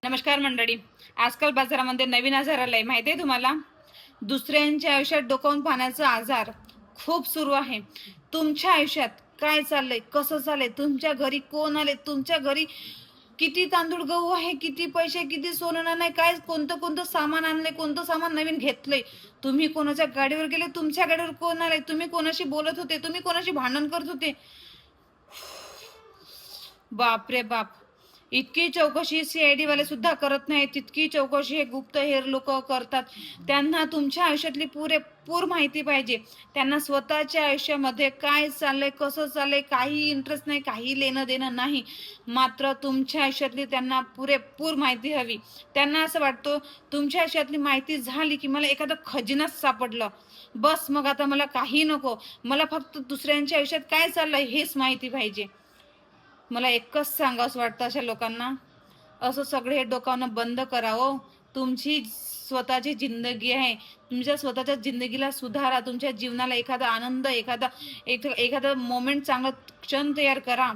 नमस्कार मंडळी. आजकाल बाजारामध्ये नवीन आजार आलाय माहिती आहे तुम्हाला? दुसऱ्यांच्या आयुष्यात डोकावून पाहण्याचा आजार खूप सुरू आहे. तुमच्या आयुष्यात काय चाललंय, कसं चाललंय, तुमच्या घरी कोण आले, तुमच्या घरी किती तांदूळ गहू आहे, किती पैसे, किती सोनं नाही, काय कोणतं कोणतं सामान आणलंय, कोणतं सामान नवीन घेतलंय, तुम्ही कोणाच्या गाडीवर गेले, तुमच्या गाडीवर कोण आलंय, तुम्ही कोणाशी बोलत होते, तुम्ही कोणाशी भांडण करत होते. बाप रे बाप. इतकी चौकशी सीआयडी वाले सुद्धा करत नाही, तितकी चौकशी हे गुप्तहेर लोक करतात. त्यांना तुमच्या आयुष्यातली पुरेपूर माहिती पाहिजे. त्यांना स्वतःच्या आयुष्यामध्ये काय चाललंय, कसं चाललंय, काही इंटरेस्ट नाही, काही लेणं देणं नाही. मात्र तुमच्या आयुष्यातली त्यांना पुरेपूर माहिती हवी. त्यांना असं वाटतं तुमच्या आयुष्यातली माहिती झाली की मला एखादं खजिनाच सापडलं, बस मग आता मला काही नको, मला फक्त दुसऱ्यांच्या आयुष्यात काय चाललंय हेच माहिती पाहिजे. मला एकच सांगावंसं वाटतं अशा लोकांना, असं सगळे हे डोकावणं बंद करावं. तुमची स्वतःची जिंदगी आहे, तुमच्या स्वतःच्या जिंदगीला सुधारा. तुमच्या जीवनाला एखादा आनंद, एखादा मोमेंट, चांगला क्षण तयार करा.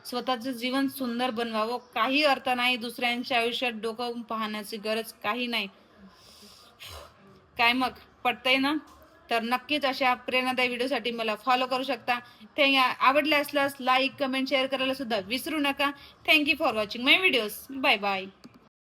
स्वतःचं जीवन सुंदर बनवावं. काही अर्थ नाही दुसऱ्यांच्या आयुष्यात डोकावून पाहण्याची, गरज काही नाही. काय मग, पटतंय ना? तर नक्कीच अशा प्रेरणादायी व्हिडिओसाठी मला फॉलो करू शकता. ते आवडले असल्यास लाईक, कमेंट, शेअर करायला सुद्धा विसरू नका. Thank you for watching my videos. Bye bye.